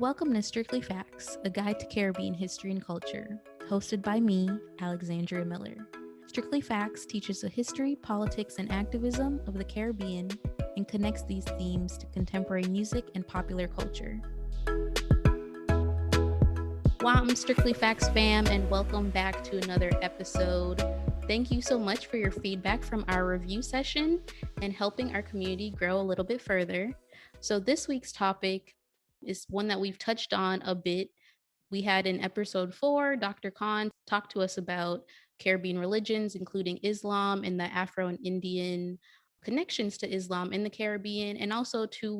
Welcome to Strictly Facts, a guide to Caribbean history and culture, hosted by me, Alexandria Miller. Strictly Facts teaches the history, politics, and activism of the Caribbean and connects these themes to contemporary music and popular culture. Welcome, Strictly Facts fam, and welcome back to another episode. Thank you so much for your feedback from our review session and helping our community grow a little bit further. So this week's topic is one that we've touched on a bit. We had in episode 4, Dr. Khan talked to us about Caribbean religions, including Islam and the Afro and Indian connections to Islam in the Caribbean. And also 2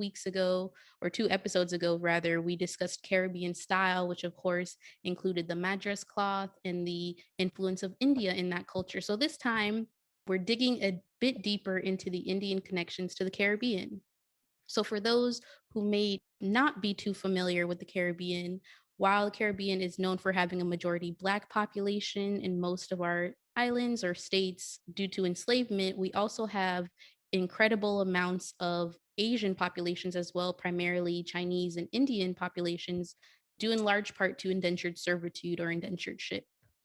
episodes ago, we discussed Caribbean style, which of course included the madras cloth and the influence of India in that culture. So this time we're digging a bit deeper into the Indian connections to the Caribbean. So for those who may not be too familiar with the Caribbean, while the Caribbean is known for having a majority Black population in most of our islands or states due to enslavement, we also have incredible amounts of Asian populations as well, primarily Chinese and Indian populations, due in large part to indentured servitude or indentureship.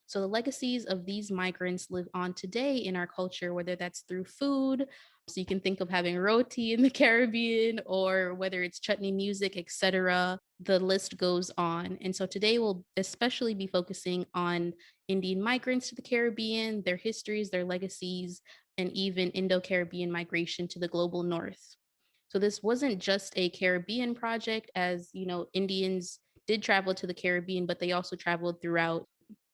So the legacies of these migrants live on today in our culture, whether that's through food. So you can think of having roti in the Caribbean, or whether it's chutney music, etc. The list goes on. And so today we'll especially be focusing on Indian migrants to the Caribbean, their histories, their legacies, and even Indo-Caribbean migration to the global north. So this wasn't just a Caribbean project, as you know, Indians did travel to the Caribbean, but they also traveled throughout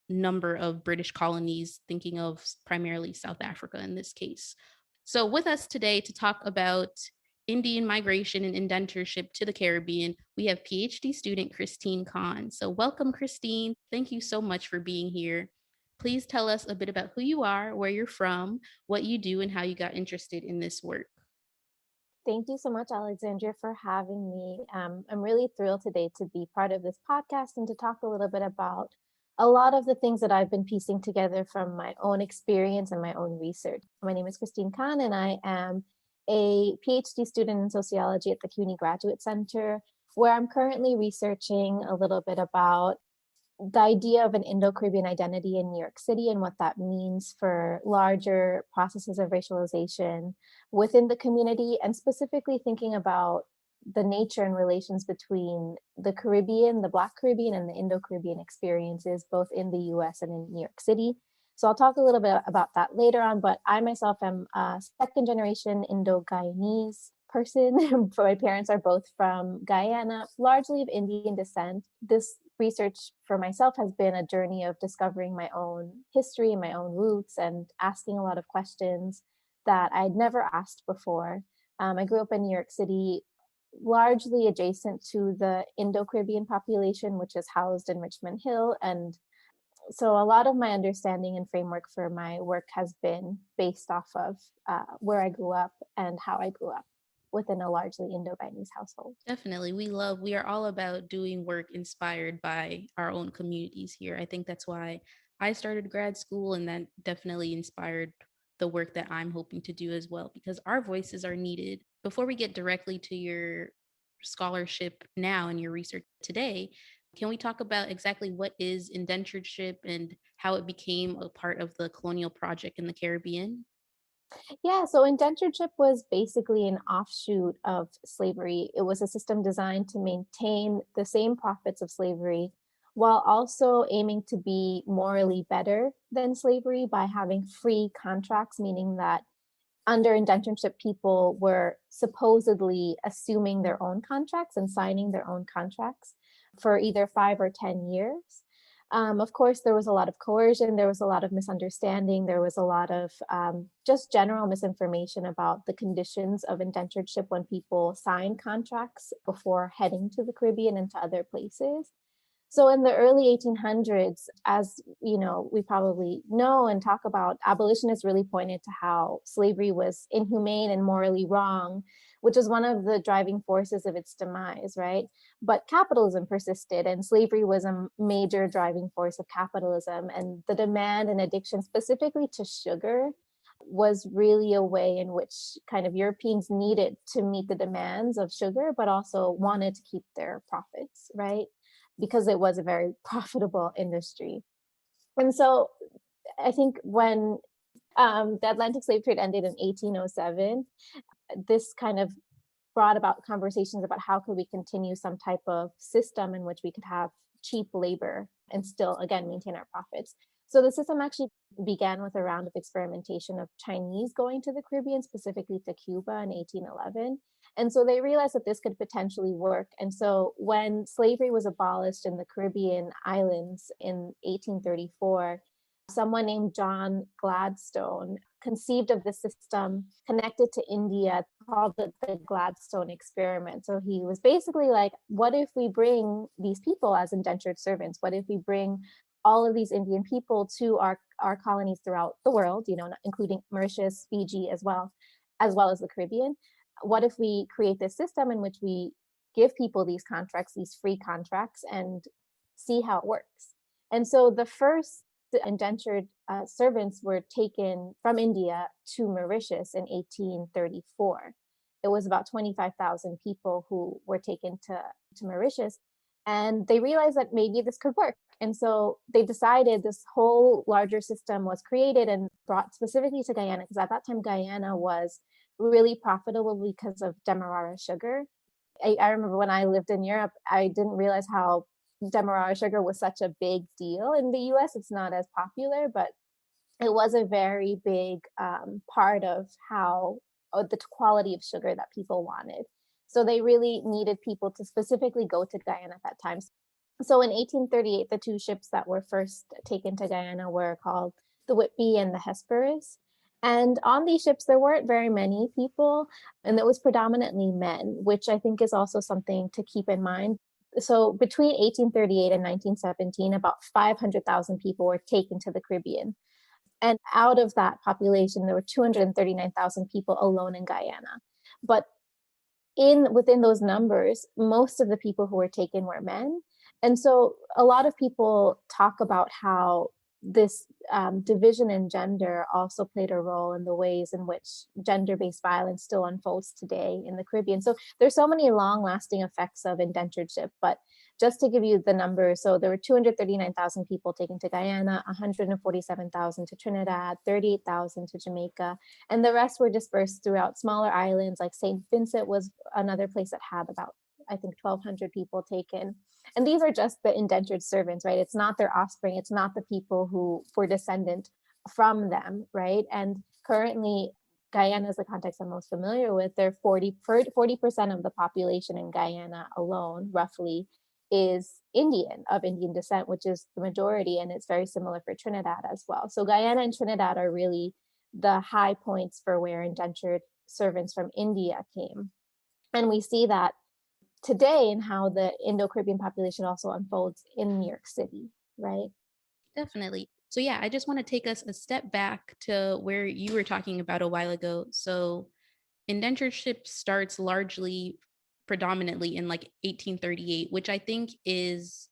number of British colonies, thinking of primarily South Africa in this case. So with us today to talk about Indian migration and indentureship to the Caribbean, we have Ph.D. student Cristine Khan. So welcome, Cristine. Thank you so much for being here. Please tell us a bit about who you are, where you're from, what you do, and how you got interested in this work. Thank you so much, Alexandria, for having me. I'm really thrilled today to be part of this podcast and to talk a little bit about a lot of the things that I've been piecing together from my own experience and my own research. My name is Cristine Khan, and I am a PhD student in sociology at the CUNY Graduate Center, where I'm currently researching a little bit about the idea of an Indo-Caribbean identity in New York City and what that means for larger processes of racialization within the community, and specifically thinking about the nature and relations between the Caribbean, the Black Caribbean, and the Indo-Caribbean experiences, both in the US and in New York City. So I'll talk a little bit about that later on, but I myself am a second generation Indo-Guyanese person. My parents are both from Guyana, largely of Indian descent. This research for myself has been a journey of discovering my own history and my own roots and asking a lot of questions that I'd never asked before. I grew up in New York City, largely adjacent to the Indo-Caribbean population, which is housed in Richmond Hill. And so a lot of my understanding and framework for my work has been based off of where I grew up and how I grew up within a largely Indo-Guyanese household. Definitely. We are all about doing work inspired by our own communities here. I think that's why I started grad school, and that definitely inspired the work that I'm hoping to do as well, because our voices are needed. Before we get directly to your scholarship now and your research today, can we talk about exactly what is indentureship and how it became a part of the colonial project in the Caribbean? Yeah, so indentureship was basically an offshoot of slavery. It was a system designed to maintain the same profits of slavery while also aiming to be morally better than slavery by having free contracts, meaning that under indentureship, people were supposedly assuming their own contracts and signing their own contracts for either 5 or 10 years. Of course, there was a lot of coercion, there was a lot of misunderstanding, there was a lot of just general misinformation about the conditions of indentureship when people sign contracts before heading to the Caribbean and to other places. So in the early 1800s, as you know, we probably know and talk about, abolitionists really pointed to how slavery was inhumane and morally wrong, which is one of the driving forces of its demise, right? But capitalism persisted, and slavery was a major driving force of capitalism, and the demand and addiction specifically to sugar was really a way in which kind of Europeans needed to meet the demands of sugar, but also wanted to keep their profits, right? Because it was a very profitable industry. And so I think when the Atlantic slave trade ended in 1807, this kind of brought about conversations about how could we continue some type of system in which we could have cheap labor and still, again, maintain our profits. So the system actually began with a round of experimentation of Chinese going to the Caribbean, specifically to Cuba in 1811. And so they realized that this could potentially work. And so when slavery was abolished in the Caribbean islands in 1834, someone named John Gladstone conceived of the system connected to India, called it the Gladstone experiment. So he was basically like, what if we bring these people as indentured servants? What if we bring all of these Indian people to our colonies throughout the world, including Mauritius, Fiji, as well as the Caribbean? What if we create this system in which we give people these contracts, these free contracts, and see how it works? And so the first indentured servants were taken from India to Mauritius in 1834. It was about 25,000 people who were taken to Mauritius, and they realized that maybe this could work. And so they decided this whole larger system was created and brought specifically to Guyana, because at that time Guyana was really profitable because of Demerara sugar. I remember when I lived in Europe, I didn't realize how Demerara sugar was such a big deal in the US. It's not as popular, but it was a very big part of how the quality of sugar that people wanted. So they really needed people to specifically go to Guyana at that time. So in 1838, the two ships that were first taken to Guyana were called the Whitby and the Hesperus. And on these ships, there weren't very many people, and it was predominantly men, which I think is also something to keep in mind. So between 1838 and 1917, about 500,000 people were taken to the Caribbean. And out of that population, there were 239,000 people alone in Guyana. But within those numbers, most of the people who were taken were men. And so a lot of people talk about how this division in gender also played a role in the ways in which gender-based violence still unfolds today in the Caribbean. So there's so many long-lasting effects of indentureship, but just to give you the numbers, so there were 239,000 people taken to Guyana, 147,000 to Trinidad, 38,000 to Jamaica, and the rest were dispersed throughout smaller islands, like St. Vincent was another place that had about, I think, 1,200 people taken. And these are just the indentured servants, right? It's not their offspring. It's not the people who were descendant from them, right? And currently, Guyana is the context I'm most familiar with. They're 40% of the population in Guyana alone, roughly, is of Indian descent, which is the majority. And it's very similar for Trinidad as well. So Guyana and Trinidad are really the high points for where indentured servants from India came. And we see that today in how the Indo-Caribbean population also unfolds in New York City, right? Definitely. So yeah, I just want to take us a step back to where you were talking about a while ago. So indentureship starts largely predominantly in like 1838, which I think is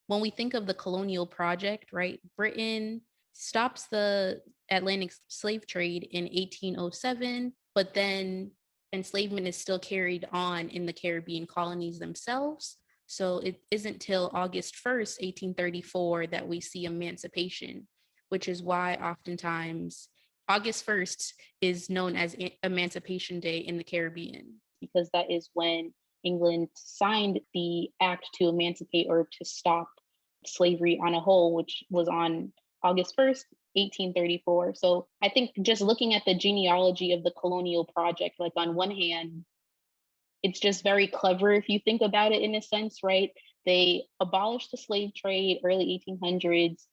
when we think of the colonial project, right? Britain stops the Atlantic slave trade in 1807, but then enslavement is still carried on in the Caribbean colonies themselves. So it isn't till August 1st, 1834, that we see emancipation, which is why oftentimes August 1st is known as Emancipation Day in the Caribbean, because that is when England signed the act to emancipate or to stop slavery on a whole, which was on August 1st, 1834. So I think just looking at the genealogy of the colonial project, like on one hand, it's just very clever if you think about it in a sense, right? They abolished the slave trade early 1800s,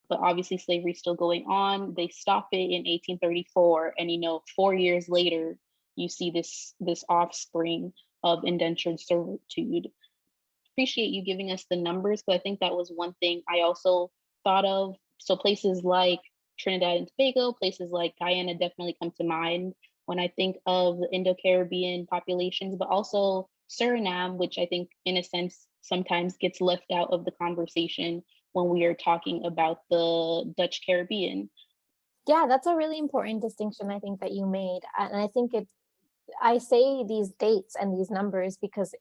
but obviously slavery still going on. They stop it in 1834, and 4 years later, you see this offspring of indentured servitude. Appreciate you giving us the numbers, because I think that was one thing I also thought of. So places like Trinidad and Tobago, places like Guyana definitely come to mind when I think of the Indo-Caribbean populations, but also Suriname, which I think in a sense sometimes gets left out of the conversation when we are talking about the Dutch Caribbean. Yeah, that's a really important distinction I think that you made. And I think I say these dates and these numbers because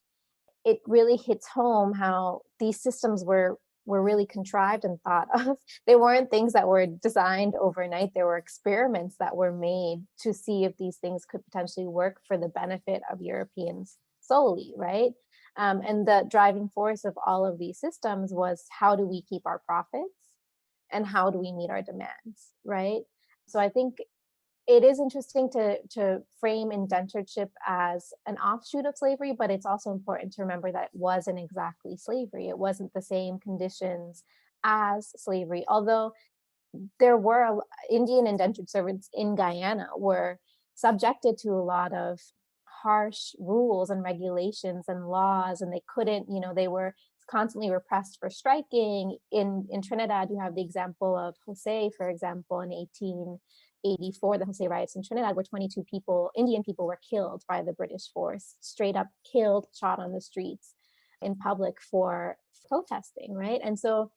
it really hits home how these systems were really contrived and thought of. They weren't things that were designed overnight. There were experiments that were made to see if these things could potentially work for the benefit of Europeans solely, right? And the driving force of all of these systems was, how do we keep our profits and how do we meet our demands, right? So I think it is interesting to frame indentureship as an offshoot of slavery, but it's also important to remember that it wasn't exactly slavery. It wasn't the same conditions as slavery, although there were Indian indentured servants in Guyana were subjected to a lot of harsh rules and regulations and laws, and they couldn't, they were constantly repressed for striking. In Trinidad, you have the example of Jose, for example, in 1884, the Jose riots in Trinidad, where 22 people, Indian people, were killed by the British force, straight up killed, shot on the streets in public for protesting, right? And so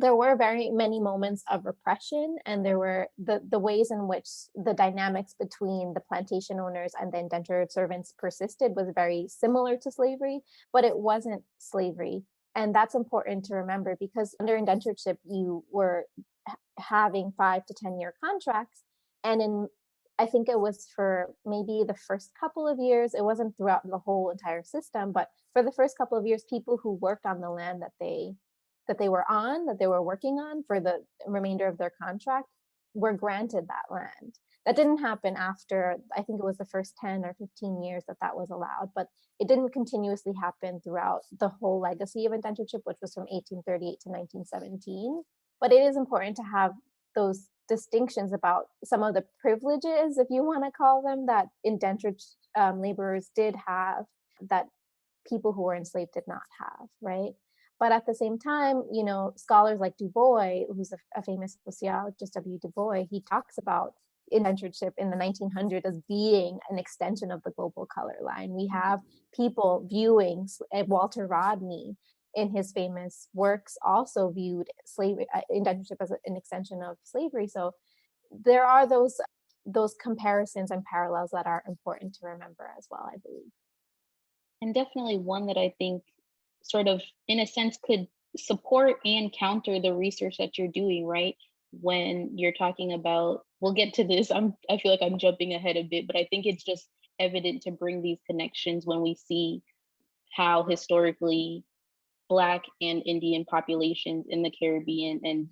there were very many moments of repression, and there were the ways in which the dynamics between the plantation owners and the indentured servants persisted was very similar to slavery, but it wasn't slavery. And that's important to remember, because under indentureship, you were having 5 to 10 year contracts. And I think it was for maybe the first couple of years, it wasn't throughout the whole entire system, but for the first couple of years, people who worked on the land that they were working on for the remainder of their contract were granted that land. That didn't happen after, I think it was the first 10 or 15 years that was allowed, but it didn't continuously happen throughout the whole legacy of indentureship, which was from 1838 to 1917. But it is important to have those distinctions about some of the privileges, if you want to call them, that indentured laborers did have that people who were enslaved did not have, right? But at the same time, scholars like Du Bois, who's a famous sociologist, W. Du Bois, he talks about indentureship in the 1900s as being an extension of the global color line. We have people viewing Walter Rodney in his famous works also viewed slavery, indentureship as an extension of slavery. So there are those comparisons and parallels that are important to remember as well, I believe. And definitely one that I think sort of, in a sense, could support and counter the research that you're doing, right? When you're talking about, we'll get to this. I feel like I'm jumping ahead a bit, but I think it's just evident to bring these connections when we see how historically Black and Indian populations in the Caribbean and,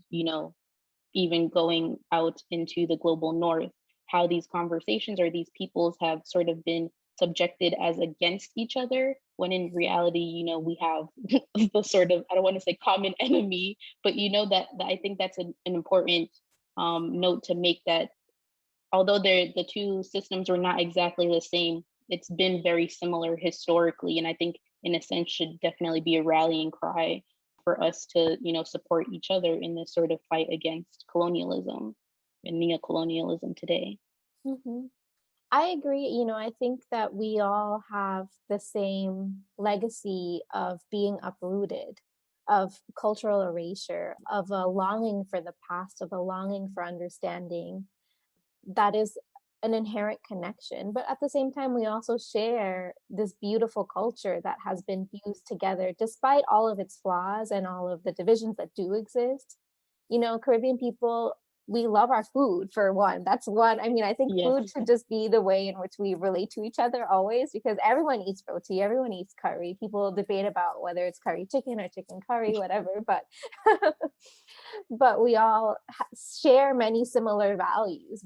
even going out into the global North, how these conversations or these peoples have sort of been subjected as against each other, when in reality, we have the sort of, I don't want to say common enemy, but that I think that's an important note to make, that although the two systems were not exactly the same, it's been very similar historically. And I think in a sense should definitely be a rallying cry for us to, support each other in this sort of fight against colonialism and neocolonialism today. Mm-hmm. I agree. I think that we all have the same legacy of being uprooted, of cultural erasure, of a longing for the past, of a longing for understanding. That is an inherent connection. But at the same time, we also share this beautiful culture that has been fused together despite all of its flaws and all of the divisions that do exist. Caribbean people, we love our food, for one. That's one. I mean, I think food should just be the way in which we relate to each other always, because everyone eats roti, everyone eats curry. People debate about whether it's curry chicken or chicken curry, whatever, but but we all share many similar values.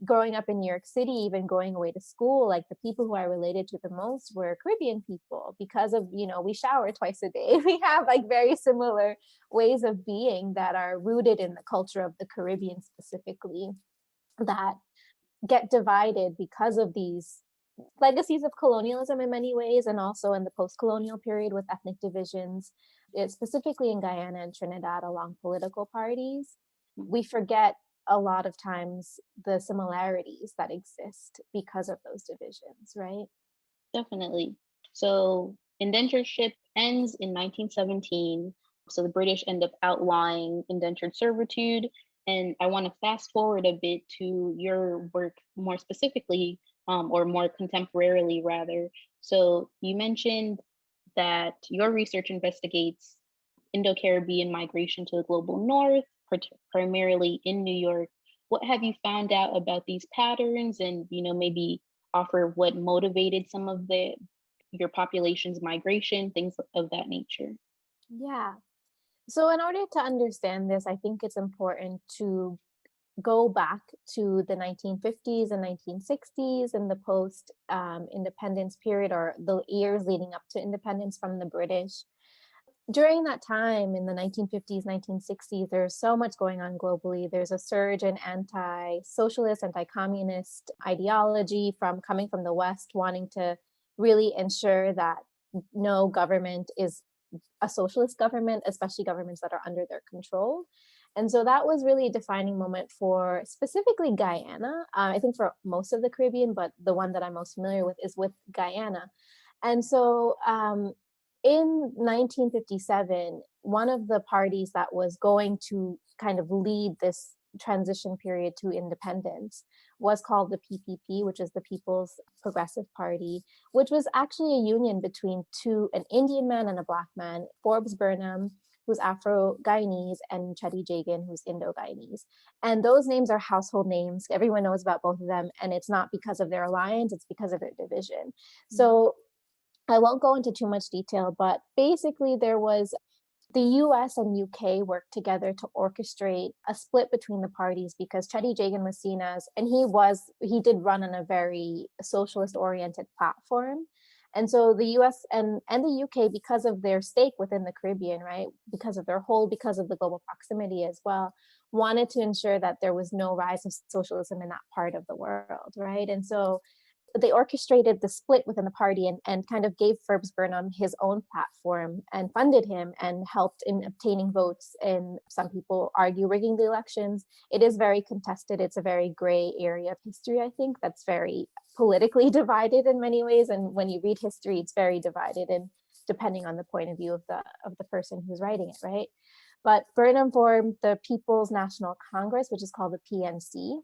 Growing up in New York City, even going away to school, like the people who I related to the most were Caribbean people, because of, we shower twice a day. We have like very similar ways of being that are rooted in the culture of the Caribbean specifically, that get divided because of these legacies of colonialism in many ways, and also in the post-colonial period with ethnic divisions, specifically in Guyana and Trinidad along political parties. We forget a lot of times the similarities that exist because of those divisions, right? Definitely. So indentureship ends in 1917. So the British end up outlawing indentured servitude. And I want to fast forward a bit to your work more specifically, or more contemporarily, rather. So you mentioned that your research investigates Indo-Caribbean migration to the global north, primarily in New York. What have you found out about these patterns, and maybe offer what motivated some of your population's migration, things of that nature? Yeah. So, in order to understand this, I think it's important to go back to the 1950s and 1960s and the post independence period, or the years leading up to independence from the British. During that time in the 1950s, 1960s, there's so much going on globally. There's a surge in anti-socialist, anti-communist ideology coming from the West, wanting to really ensure that no government is a socialist government, especially governments that are under their control. And so that was really a defining moment for specifically Guyana. I think for most of the Caribbean, but the one that I'm most familiar with is with Guyana. And so in 1957, one of the parties that was going to kind of lead this transition period to independence was called the PPP, which is the People's Progressive Party, which was actually a union between an Indian man and a Black man, Forbes Burnham, who's Afro-Guyanese, and Chetty Jagan, who's Indo-Guyanese. And those names are household names. Everyone knows about both of them, and it's not because of their alliance, it's because of their division. Mm-hmm. So I won't go into too much detail, but basically there was the US and UK worked together to orchestrate a split between the parties, because Chetty Jagan was seen as, and he did run on a very socialist oriented platform. And so the US and the UK, because of their stake within the Caribbean, right, because of the global proximity as well, wanted to ensure that there was no rise of socialism in that part of the world, right? And so they orchestrated the split within the party and kind of gave Forbes Burnham his own platform and funded him and helped in obtaining votes. And some people argue rigging the elections. It is very contested. It's a very gray area of history, I think, that's very politically divided in many ways. And when you read history, it's very divided, and depending on the point of view of the person who's writing it, right? But Burnham formed the People's National Congress, which is called the PNC.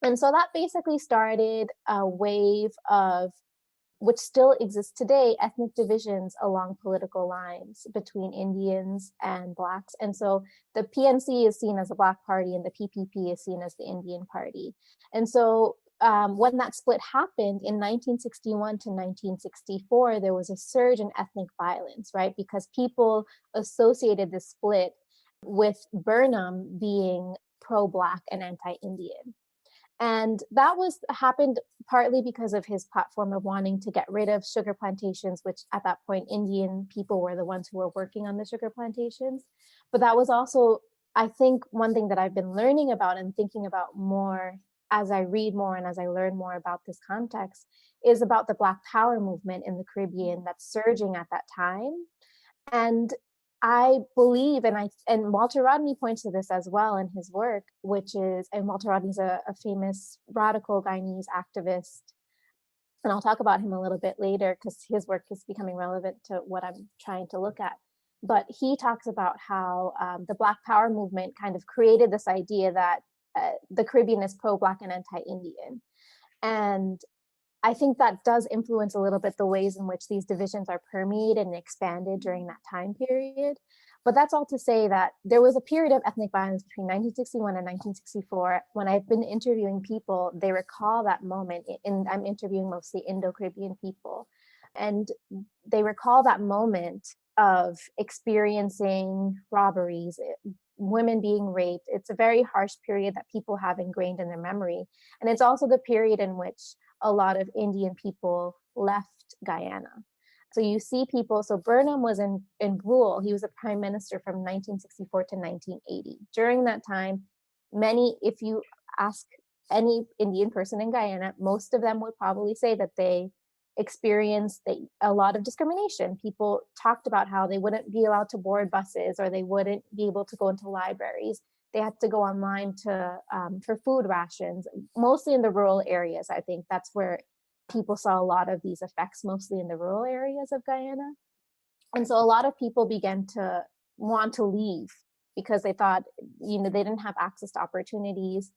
And so that basically started a wave of, which still exists today, ethnic divisions along political lines between Indians and Blacks. And so the PNC is seen as a Black party and the PPP is seen as the Indian party. And so when that split happened in 1961 to 1964, there was a surge in ethnic violence, right? Because people associated the split with Burnham being pro-Black and anti-Indian. And that happened partly because of his platform of wanting to get rid of sugar plantations, which at that point, Indian people were the ones who were working on the sugar plantations. But that was also, I think, one thing that I've been learning about and thinking about more as I read more and as I learn more about this context is about the Black Power movement in the Caribbean that's surging at that time. And I believe, and Walter Rodney points to this as well in his work, and Walter Rodney's a famous radical Guyanese activist. And I'll talk about him a little bit later because his work is becoming relevant to what I'm trying to look at. But he talks about how the Black Power movement kind of created this idea that the Caribbean is pro-Black and anti-Indian. And I think that does influence a little bit the ways in which these divisions are permeated and expanded during that time period. But that's all to say that there was a period of ethnic violence between 1961 and 1964. When I've been interviewing people, they recall that moment, and I'm interviewing mostly Indo-Caribbean people, and they recall that moment of experiencing robberies, women being raped. It's a very harsh period that people have ingrained in their memory. And it's also the period in which a lot of Indian people left Guyana. So you see people, so Burnham was in rule. He was a prime minister from 1964 to 1980. During that time, if you ask any Indian person in Guyana, most of them would probably say that they experienced a lot of discrimination. People talked about how they wouldn't be allowed to board buses, or they wouldn't be able to go into libraries. They had to go online for food rations, mostly in the rural areas. I think that's where people saw a lot of these effects, mostly in the rural areas of Guyana. And so a lot of people began to want to leave because they thought, they didn't have access to opportunities.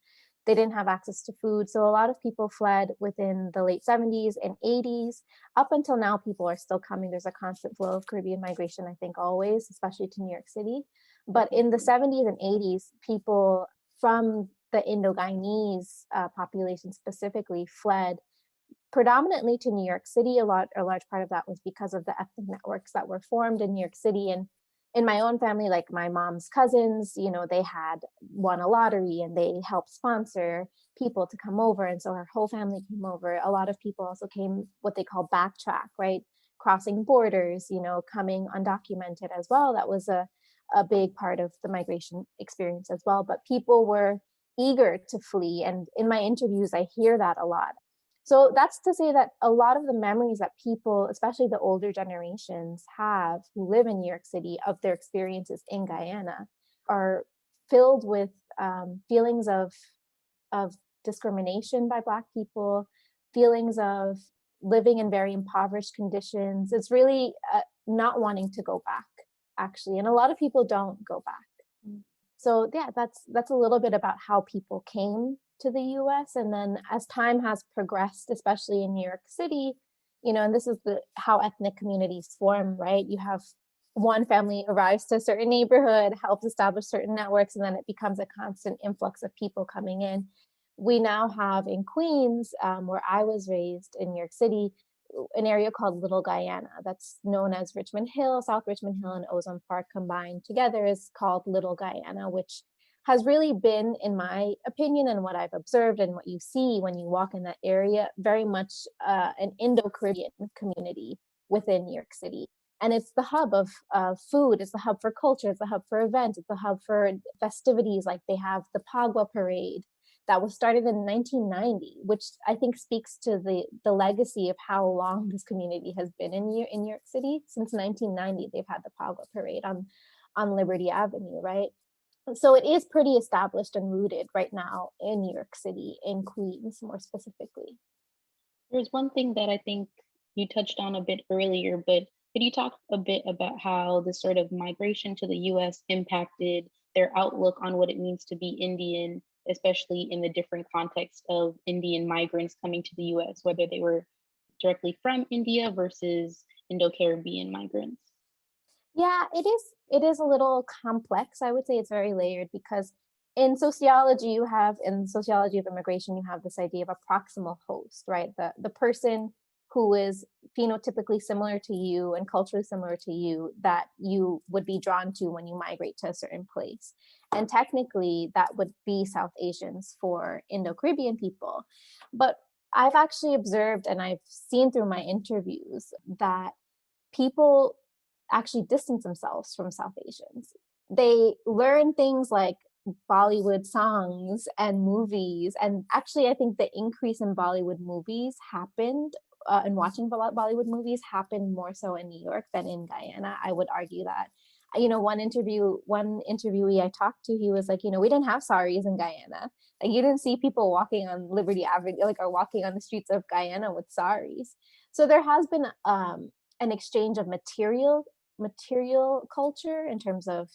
They didn't have access to food. So a lot of people fled within the late 70s and 80s. Up until now, people are still coming. There's a constant flow of Caribbean migration, I think, always, especially to New York City. But in the 70s and 80s, people from the Indo-Guyanese population specifically fled predominantly to New York City. A large part of that was because of the ethnic networks that were formed in New York City. And in my own family, like my mom's cousins, they had won a lottery and they helped sponsor people to come over. And so her whole family came over. A lot of people also came what they call backtrack, right? Crossing borders, coming undocumented as well. That was a big part of the migration experience as well. But people were eager to flee. And in my interviews, I hear that a lot. So that's to say that a lot of the memories that people, especially the older generations, have who live in New York City of their experiences in Guyana are filled with feelings of discrimination by Black people, feelings of living in very impoverished conditions. It's really not wanting to go back, actually. And a lot of people don't go back. So yeah, that's a little bit about how people came to the US. And then as time has progressed, especially in New York City, and this is how ethnic communities form, right? You have one family arrives to a certain neighborhood, helps establish certain networks, and then it becomes a constant influx of people coming in. We now have in Queens, where I was raised in New York City, an area called Little Guyana that's known as Richmond Hill, South Richmond Hill, and Ozone Park combined together is called Little Guyana, which has really been, in my opinion, and what I've observed and what you see when you walk in that area, very much an Indo-Caribbean community within New York City. And it's the hub of food, it's the hub for culture, it's the hub for events, it's the hub for festivities. Like they have the Pagua Parade that was started in 1990, which I think speaks to the legacy of how long this community has been in New York City. Since 1990, they've had the Pagua Parade on Liberty Avenue, right? So it is pretty established and rooted right now in New York City, in Queens more specifically. There's one thing that I think you touched on a bit earlier, but could you talk a bit about how the sort of migration to the US impacted their outlook on what it means to be Indian, especially in the different context of Indian migrants coming to the US, whether they were directly from India versus Indo-Caribbean migrants? Yeah, it is a little complex. I would say it's very layered because in sociology in sociology of immigration, you have this idea of a proximal host, right? The person who is phenotypically similar to you and culturally similar to you that you would be drawn to when you migrate to a certain place. And technically that would be South Asians for Indo-Caribbean people. But I've actually observed and I've seen through my interviews that people actually distance themselves from South Asians. They learn things like Bollywood songs and movies. And actually, I think the increase in Bollywood movies happened and watching Bollywood movies happened more so in New York than in Guyana. I would argue that. One interviewee I talked to, he was like, we didn't have saris in Guyana. Like you didn't see people walking on Liberty Avenue, or walking on the streets of Guyana with saris. So there has been an exchange of material culture in terms of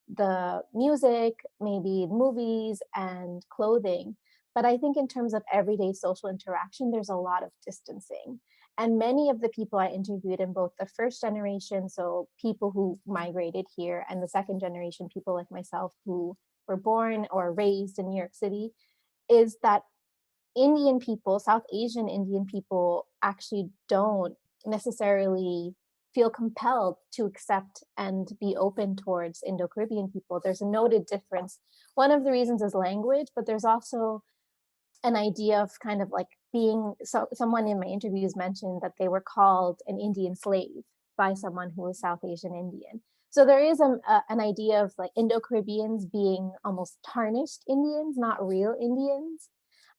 the music, maybe movies and clothing. But I think in terms of everyday social interaction, there's a lot of distancing. And many of the people I interviewed in both the first generation, so people who migrated here, and the second generation, people like myself who were born or raised in New York City, is that Indian people, South Asian Indian people, actually don't necessarily feel compelled to accept and be open towards Indo-Caribbean people. There's a noted difference. One of the reasons is language, but there's also an idea of kind of like being, so someone in my interviews mentioned that they were called an Indian slave by someone who was South Asian Indian. So there is an idea of like Indo-Caribbeans being almost tarnished Indians, not real Indians.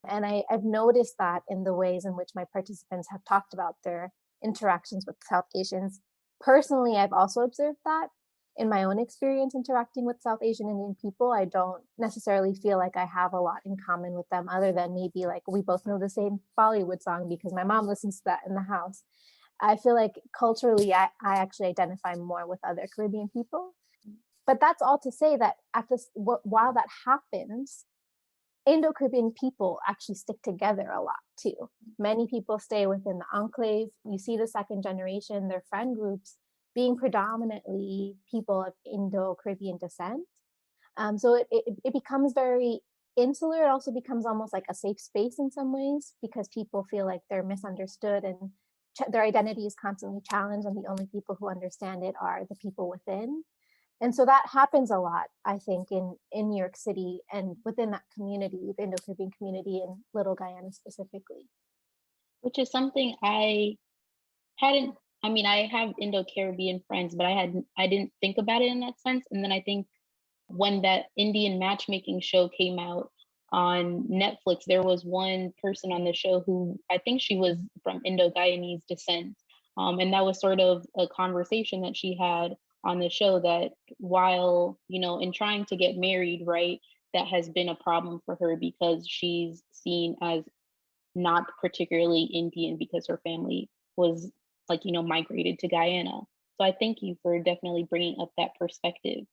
And I've noticed that in the ways in which my participants have talked about their interactions with South Asians. Personally, I've also observed that in my own experience interacting with South Asian Indian people. I don't necessarily feel like I have a lot in common with them, other than maybe like we both know the same Bollywood song because my mom listens to that in the house. I feel like culturally, I actually identify more with other Caribbean people. But that's all to say that while that happens, Indo-Caribbean people actually stick together a lot too. Many people stay within the enclave. You see the second generation, their friend groups being predominantly people of Indo-Caribbean descent. So it becomes very insular. It also becomes almost like a safe space in some ways, because people feel like they're misunderstood and their identity is constantly challenged, and the only people who understand it are the people within. And so that happens a lot, I think, in New York City and within that community, the Indo-Caribbean community in Little Guyana specifically. Which is something I hadn't. I mean, I have Indo-Caribbean friends, but I didn't think about it in that sense. And then I think when that Indian matchmaking show came out on Netflix, there was one person on the show who I think she was from Indo-Guyanese descent. And that was sort of a conversation that she had on the show, that while, in trying to get married, right, that has been a problem for her because she's seen as not particularly Indian because her family was migrated to Guyana. So I thank you for definitely bringing up that perspective.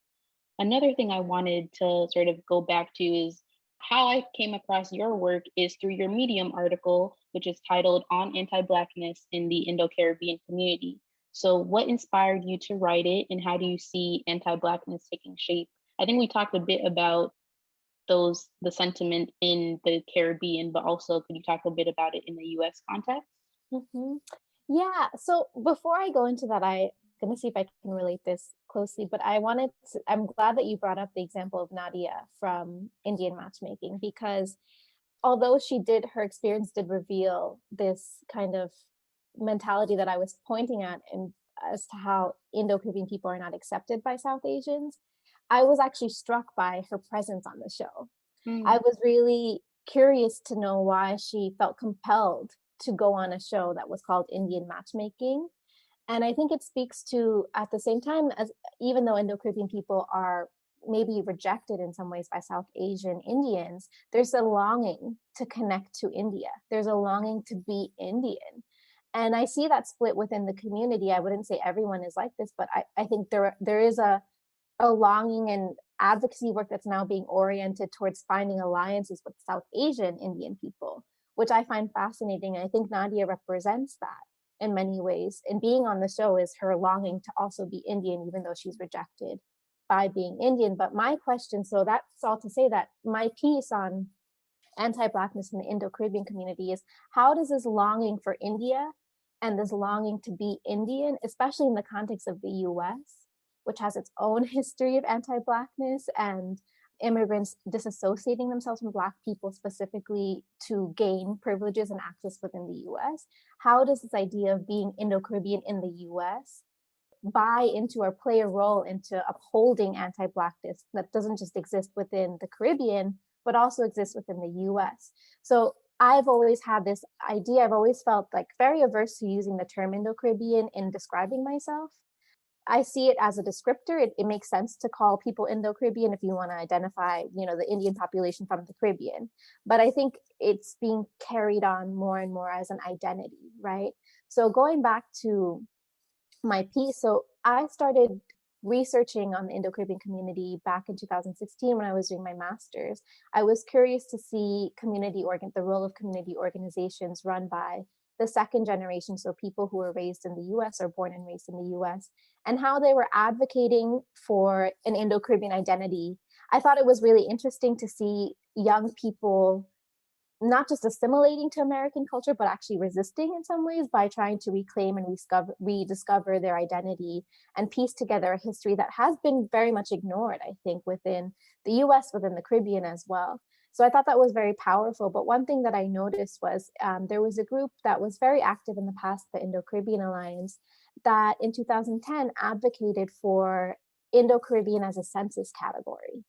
Another thing I wanted to sort of go back to is how I came across your work is through your Medium article, which is titled On Anti-Blackness in the Indo-Caribbean Community. So what inspired you to write it, and how do you see anti-Blackness taking shape? I think we talked a bit about the sentiment in the Caribbean, but also could you talk a bit about it in the US context? Mm-hmm. Yeah. So before I go into that, I'm going to see if I can relate this closely, but I'm glad that you brought up the example of Nadia from Indian matchmaking, because although her experience did reveal this kind of mentality that I was pointing at, and as to how Indo-Caribbean people are not accepted by South Asians, I was actually struck by her presence on the show. I was really curious to know why she felt compelled to go on a show that was called Indian Matchmaking. And I think it speaks to, at the same time, as even though Indo-Caribbean people are maybe rejected in some ways by South Asian Indians, there's a longing to connect to India. There's a longing to be Indian. And I see that split within the community. I wouldn't say everyone is like this, but I think there is a longing and advocacy work that's now being oriented towards finding alliances with South Asian Indian people, which I find fascinating. And I think Nadia represents that in many ways. And being on the show is her longing to also be Indian, even though she's rejected by being Indian. But my question, so that's all to say that my piece on anti-Blackness in the Indo-Caribbean community is, how does this longing for India and this longing to be Indian, especially in the context of the US, which has its own history of anti-Blackness and immigrants disassociating themselves from Black people specifically to gain privileges and access within the US, how does this idea of being Indo-Caribbean in the US buy into or play a role into upholding anti-Blackness that doesn't just exist within the Caribbean, but also exists within the US? So I've always had this idea, I've always felt like very averse to using the term Indo-Caribbean in describing myself. I see it as a descriptor. It makes sense to call people Indo-Caribbean if you want to identify, the Indian population from the Caribbean. But I think it's being carried on more and more as an identity, right? So going back to my piece, so I started researching on the Indo-Caribbean community back in 2016 when I was doing my master's. I was curious to see the role of community organizations run by the second generation, so people who were raised in the US or born and raised in the US, and how they were advocating for an Indo-Caribbean identity. I thought it was really interesting to see young people not just assimilating to American culture, but actually resisting in some ways by trying to reclaim and rediscover their identity and piece together a history that has been very much ignored, I think, within the US, within the Caribbean as well. So I thought that was very powerful. But one thing that I noticed was there was a group that was very active in the past, the Indo-Caribbean Alliance, that in 2010 advocated for Indo-Caribbean as a census category,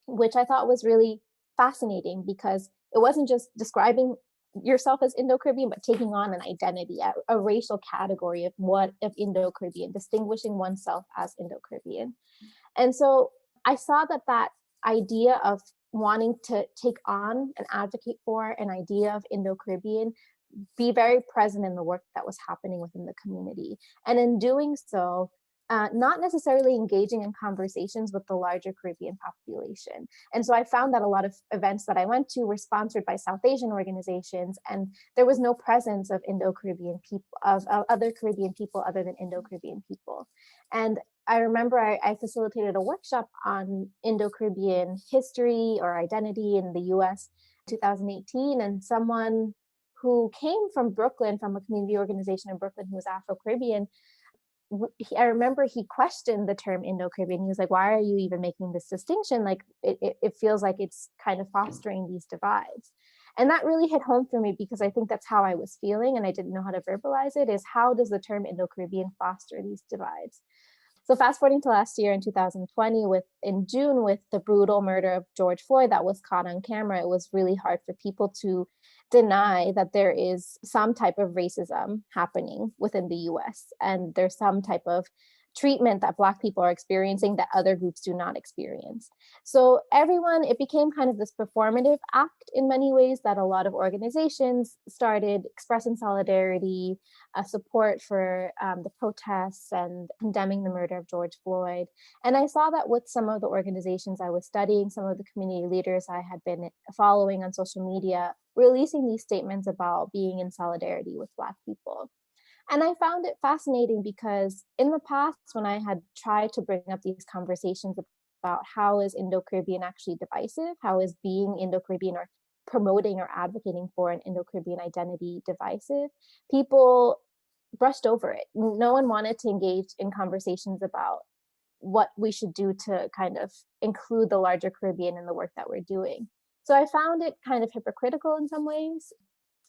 which I thought was really fascinating because it wasn't just describing yourself as Indo-Caribbean, but taking on an identity, a racial category of Indo-Caribbean, distinguishing oneself as Indo-Caribbean. And so I saw that idea of wanting to take on and advocate for an idea of Indo-Caribbean be very present in the work that was happening within the community. And in doing so, not necessarily engaging in conversations with the larger Caribbean population. And so I found that a lot of events that I went to were sponsored by South Asian organizations, and there was no presence of Indo-Caribbean people, of other Caribbean people other than Indo-Caribbean people. And I remember I facilitated a workshop on Indo-Caribbean history or identity in the US 2018, and someone who came from Brooklyn, from a community organization in Brooklyn, who was Afro-Caribbean, I remember he questioned the term Indo-Caribbean. He was like, why are you even making this distinction? Like, it feels like it's kind of fostering these divides. And that really hit home for me, because I think that's how I was feeling, and I didn't know how to verbalize it, is how does the term Indo-Caribbean foster these divides? So fast forwarding to last year in 2020, in June, with the brutal murder of George Floyd that was caught on camera, it was really hard for people to deny that there is some type of racism happening within the US, and there's some type of treatment that Black people are experiencing that other groups do not experience. So it became kind of this performative act in many ways, that a lot of organizations started expressing solidarity, support for the protests and condemning the murder of George Floyd. And I saw that with some of the organizations I was studying, some of the community leaders I had been following on social media, releasing these statements about being in solidarity with Black people. And I found it fascinating, because in the past, when I had tried to bring up these conversations about how is Indo-Caribbean actually divisive, how is being Indo-Caribbean or promoting or advocating for an Indo-Caribbean identity divisive, people brushed over it. No one wanted to engage in conversations about what we should do to kind of include the larger Caribbean in the work that we're doing. So I found it kind of hypocritical in some ways,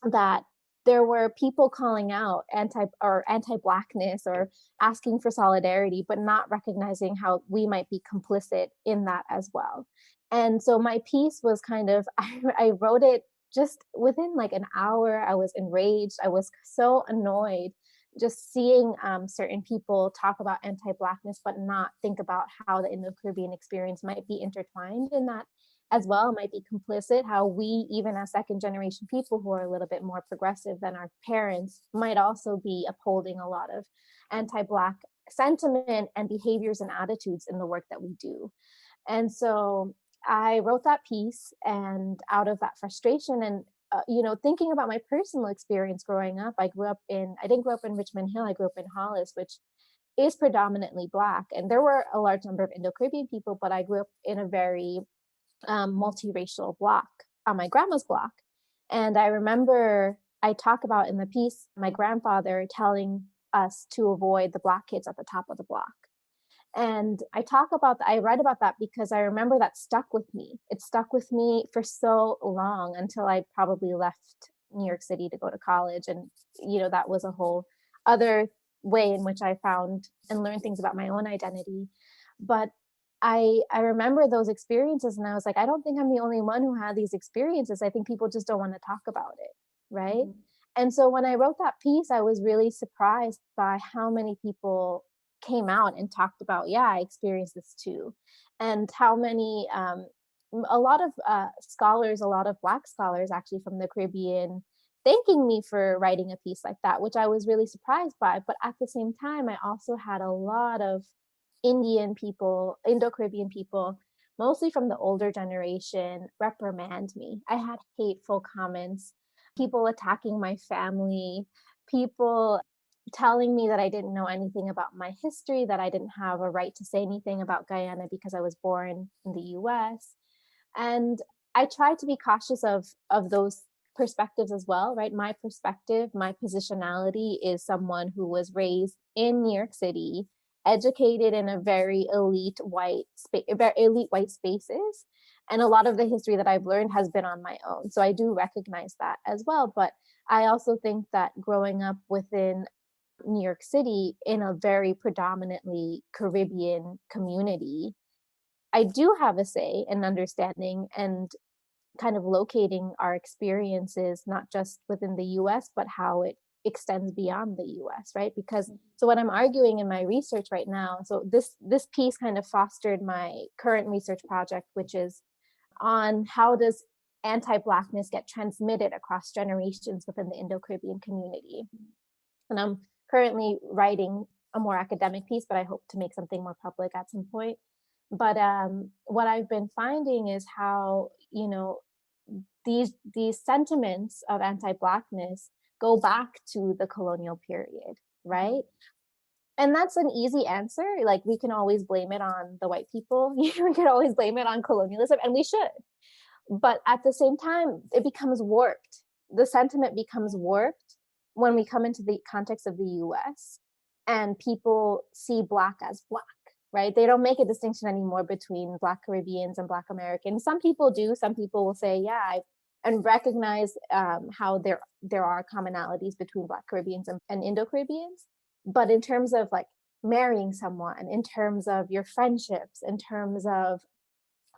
that there were people calling out anti-Blackness or asking for solidarity, but not recognizing how we might be complicit in that as well. And so my piece was kind of, I wrote it just within like an hour. I was enraged. I was so annoyed just seeing certain people talk about anti-Blackness, but not think about how the Indo-Caribbean experience might be intertwined in that as well, might be complicit, how we, even as second generation people who are a little bit more progressive than our parents, might also be upholding a lot of anti-Black sentiment and behaviors and attitudes in the work that we do. And so I wrote that piece, and out of that frustration and thinking about my personal experience growing up, I didn't grow up in Richmond Hill, I grew up in Hollis, which is predominantly Black. And there were a large number of Indo-Caribbean people, but I grew up in a very multiracial block, on my grandma's block. And I remember I talk about in the piece my grandfather telling us to avoid the Black kids at the top of the block. And I read about that because I remember that stuck with me. It stuck with me for so long, until I probably left New York City to go to college. And, that was a whole other way in which I found and learned things about my own identity. But I remember those experiences, and I was like, I don't think I'm the only one who had these experiences. I think people just don't want to talk about it, right? Mm-hmm. And so when I wrote that piece, I was really surprised by how many people came out and talked about, yeah, I experienced this too. And how many, a lot of scholars, a lot of Black scholars actually from the Caribbean, thanking me for writing a piece like that, which I was really surprised by. But at the same time, I also had a lot of Indian people, Indo-Caribbean people, mostly from the older generation, reprimand me. I had hateful comments, people attacking my family, people telling me that I didn't know anything about my history, that I didn't have a right to say anything about Guyana because I was born in the US. And I tried to be cautious of those perspectives as well, right? My perspective, my positionality is someone who was raised in New York City, educated in a very elite white spaces. And a lot of the history that I've learned has been on my own. So I do recognize that as well. But I also think that growing up within New York City in a very predominantly Caribbean community, I do have a say in understanding and kind of locating our experiences, not just within the US, but how it extends beyond the US, right? Because so what I'm arguing in my research right now, so this piece kind of fostered my current research project, which is on how does anti-Blackness get transmitted across generations within the Indo-Caribbean community. And I'm currently writing a more academic piece, but I hope to make something more public at some point. But what I've been finding is how, you know, these sentiments of anti-Blackness go back to the colonial period, right? And that's an easy answer. Like, we can always blame it on the white people. We can always blame it on colonialism, and we should. But at the same time, it becomes warped. The sentiment becomes warped when we come into the context of the US and people see Black as Black, right? They don't make a distinction anymore between Black Caribbeans and Black Americans. Some people do. Some people will say, yeah, and recognize how there are commonalities between Black Caribbeans and Indo-Caribbeans. But in terms of like marrying someone, in terms of your friendships, in terms of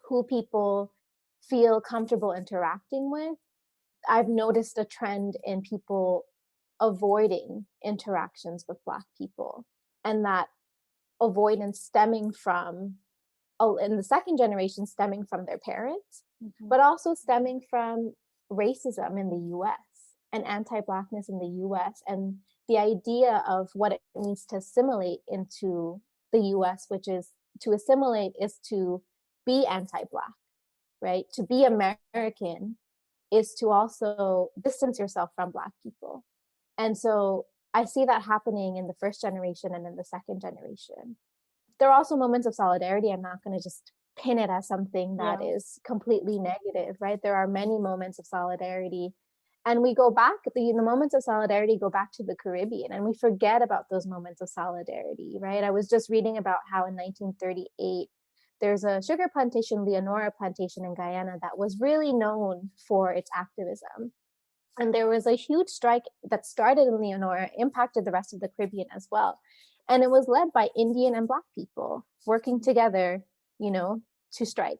who people feel comfortable interacting with, I've noticed a trend in people avoiding interactions with Black people, and that avoidance stemming from, in the second generation, stemming from their parents, but also stemming from racism in the US and anti-Blackness in the US, and the idea of what it means to assimilate into the US, which is to assimilate is to be anti-Black, right? To be American is to also distance yourself from Black people. And so I see that happening in the first generation and in the second generation. There are also moments of solidarity. I'm not going to just pin it as something that is completely negative, right? There are many moments of solidarity. And we go back, the moments of solidarity go back to the Caribbean, and we forget about those moments of solidarity, right? I was just reading about how in 1938, there's a sugar plantation, Leonora plantation in Guyana, that was really known for its activism. And there was a huge strike that started in Leonora, impacted the rest of the Caribbean as well. And it was led by Indian and Black people working together, to strike.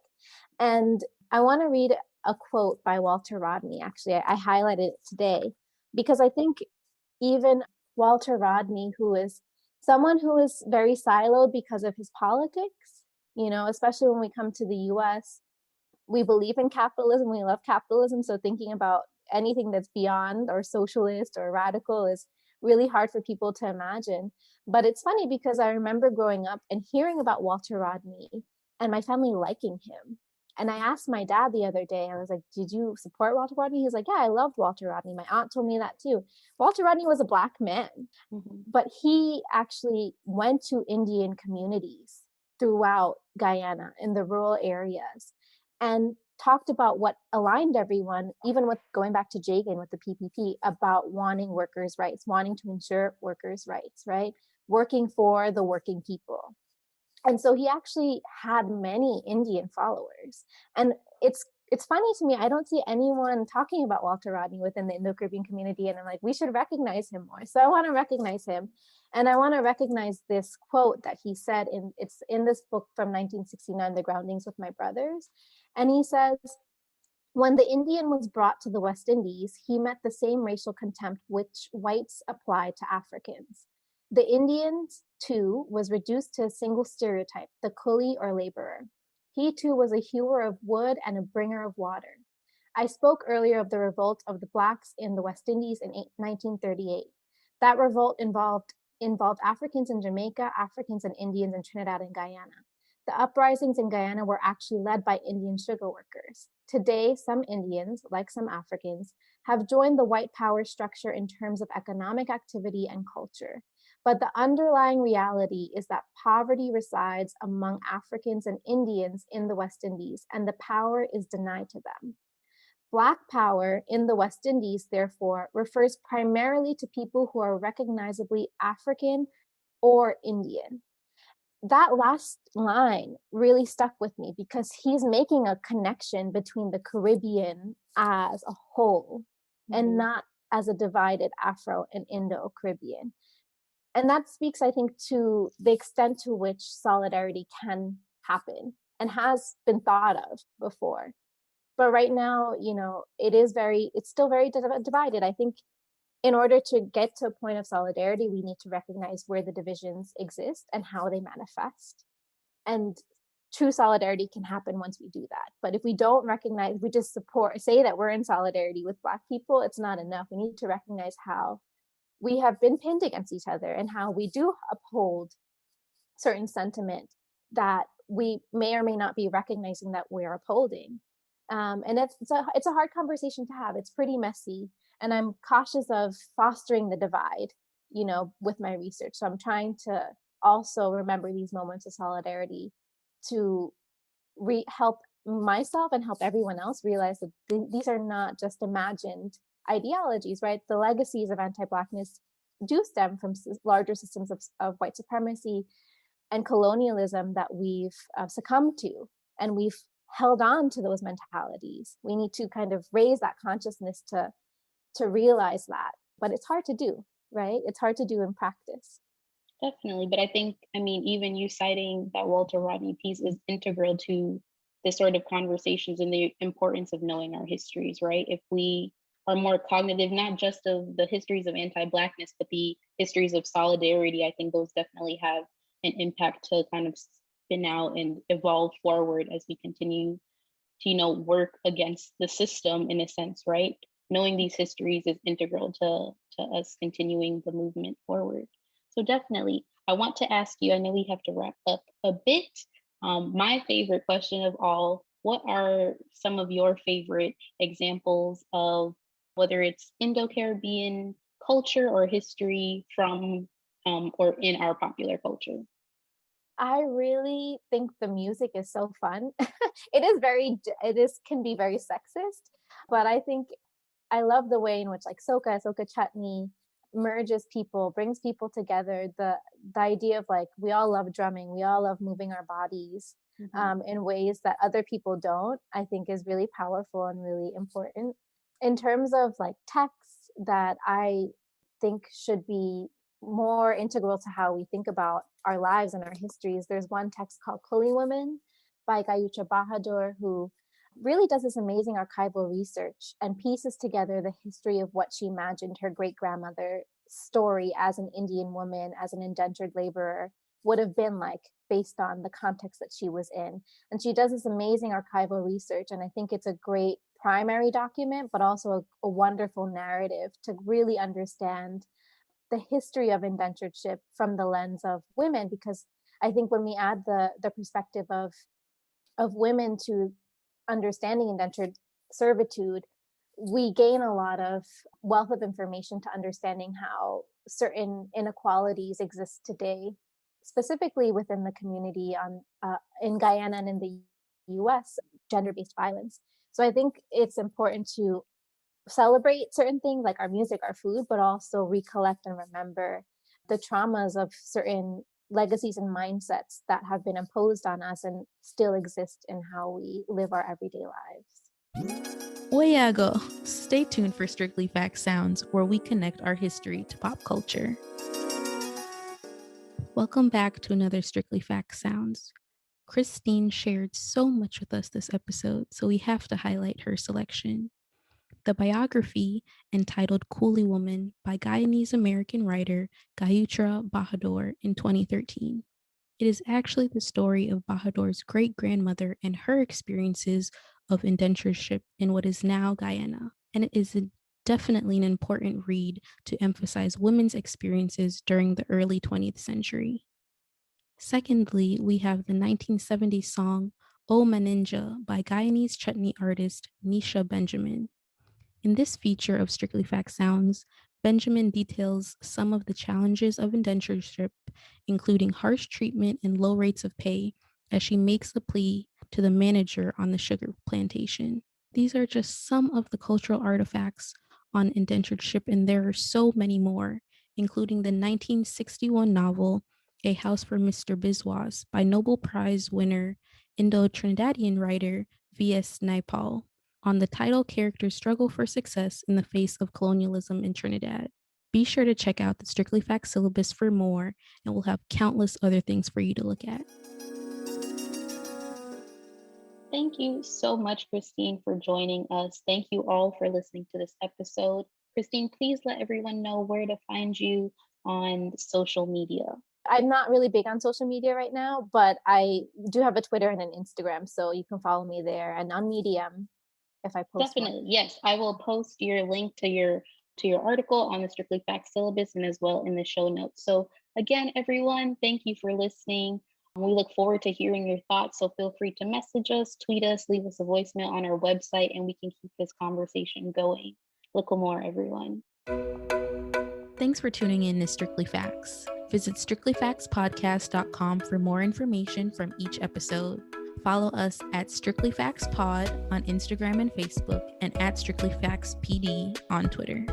And I want to read a quote by Walter Rodney. Actually, I highlighted it today because I think even Walter Rodney, who is someone who is very siloed because of his politics, especially when we come to the US, we believe in capitalism, we love capitalism. So thinking about anything that's beyond or socialist or radical is really hard for people to imagine. But it's funny because I remember growing up and hearing about Walter Rodney and my family liking him. And I asked my dad the other day, I was like, did you support Walter Rodney? He was like, yeah, I loved Walter Rodney. My aunt told me that too. Walter Rodney was a Black man, but he actually went to Indian communities throughout Guyana in the rural areas and talked about what aligned everyone, even with going back to Jagan with the PPP, about wanting workers' rights, wanting to ensure workers' rights, right? Working for the working people. And so he actually had many Indian followers. And it's funny to me, I don't see anyone talking about Walter Rodney within the Indo-Caribbean community. And I'm like, we should recognize him more. So I want to recognize him. And I want to recognize this quote that he said it's in this book from 1969, The Groundings with My Brothers. And he says, when the Indian was brought to the West Indies, he met the same racial contempt which whites apply to Africans. The Indian, too, was reduced to a single stereotype, the coolie or laborer. He, too, was a hewer of wood and a bringer of water. I spoke earlier of the revolt of the Blacks in the West Indies in 1938. That revolt involved Africans in Jamaica, Africans and Indians in Trinidad and Guyana. The uprisings in Guyana were actually led by Indian sugar workers. Today, some Indians, like some Africans, have joined the white power structure in terms of economic activity and culture. But the underlying reality is that poverty resides among Africans and Indians in the West Indies, and the power is denied to them. Black power in the West Indies, therefore, refers primarily to people who are recognizably African or Indian. That last line really stuck with me because he's making a connection between the Caribbean as a whole and not as a divided Afro and Indo-Caribbean. And that speaks, I think, to the extent to which solidarity can happen and has been thought of before. But right now, it's still very divided. I think in order to get to a point of solidarity, we need to recognize where the divisions exist and how they manifest. And true solidarity can happen once we do that. But if we don't recognize, we just say that we're in solidarity with Black people, it's not enough. We need to recognize how we have been pinned against each other, and how we do uphold certain sentiment that we may or may not be recognizing that we're upholding. And it's a hard conversation to have. It's pretty messy, and I'm cautious of fostering the divide, with my research. So I'm trying to also remember these moments of solidarity to help myself and help everyone else realize that these are not just imagined ideologies, right? The legacies of anti-Blackness do stem from larger systems of white supremacy and colonialism that we've succumbed to, and we've held on to those mentalities. We need to kind of raise that consciousness to realize that, but it's hard to do, right? It's hard to do in practice. Definitely. But I think, I mean, even you citing that Walter Rodney piece is integral to this sort of conversations and the importance of knowing our histories, right? If we are more cognitive, not just of the histories of anti-Blackness, but the histories of solidarity, I think those definitely have an impact to kind of spin out and evolve forward as we continue to, work against the system in a sense, right? Knowing these histories is integral to us continuing the movement forward. So definitely, I want to ask you, I know we have to wrap up a bit. My favorite question of all, what are some of your favorite examples of whether it's Indo-Caribbean culture or history from or in our popular culture? I really think the music is so fun. Can be very sexist, but I think I love the way in which like soca chutney merges people, brings people together. The idea of like we all love drumming, we all love moving our bodies in ways that other people don't, I think is really powerful and really important. In terms of like texts that I think should be more integral to how we think about our lives and our histories, there's one text called Kuli Women by Gayucha Bahadur, who really does this amazing archival research and pieces together the history of what she imagined her great-grandmother's story as an Indian woman, as an indentured laborer, would have been like based on the context that she was in. And she does this amazing archival research, and I think it's a great primary document, but also a wonderful narrative to really understand the history of indentureship from the lens of women, because I think when we add the perspective of women to understanding indentured servitude, we gain a lot of wealth of information to understanding how certain inequalities exist today, specifically within the community in Guyana and in the US, gender-based violence. So I think it's important to celebrate certain things like our music, our food, but also recollect and remember the traumas of certain legacies and mindsets that have been imposed on us and still exist in how we live our everyday lives. Oyago, stay tuned for Strictly Fact Sounds, where we connect our history to pop culture. Welcome back to another Strictly Fact Sounds. Cristine shared so much with us this episode, so we have to highlight her selection. The biography, entitled Kuli Woman by Guyanese American writer Gayutra Bahadur in 2013. It is actually the story of Bahadur's great-grandmother and her experiences of indentureship in what is now Guyana, and it is definitely an important read to emphasize women's experiences during the early 20th century. Secondly, we have the 1970 song O Maninja by Guyanese chutney artist Nisha Benjamin. In this feature of Strictly Fact Sounds, Benjamin details some of the challenges of indentureship, including harsh treatment and low rates of pay, as she makes a plea to the manager on the sugar plantation. These are just some of the cultural artifacts on indentureship, and there are so many more, including the 1961 novel A House for Mr. Biswas by Nobel Prize winner Indo-Trinidadian writer V.S. Naipaul, on the title character's struggle for success in the face of colonialism in Trinidad. Be sure to check out the Strictly Facts syllabus for more, and we'll have countless other things for you to look at. Thank you so much, Cristine, for joining us. Thank you all for listening to this episode. Cristine, please let everyone know where to find you on social media. I'm not really big on social media right now, but I do have a Twitter and an Instagram, so you can follow me there, and on Medium if I post. Definitely, yes. I will post your link to your to your article on the Strictly Facts syllabus and as well in the show notes. So again, everyone, thank you for listening. We look forward to hearing your thoughts, so feel free to message us, tweet us, leave us a voicemail on our website, and we can keep this conversation going. Look more, everyone. Thanks for tuning in to Strictly Facts. Visit strictlyfactspodcast.com for more information from each episode. Follow us at Strictly Facts Pod on Instagram and Facebook, and at Strictly Facts PD on Twitter.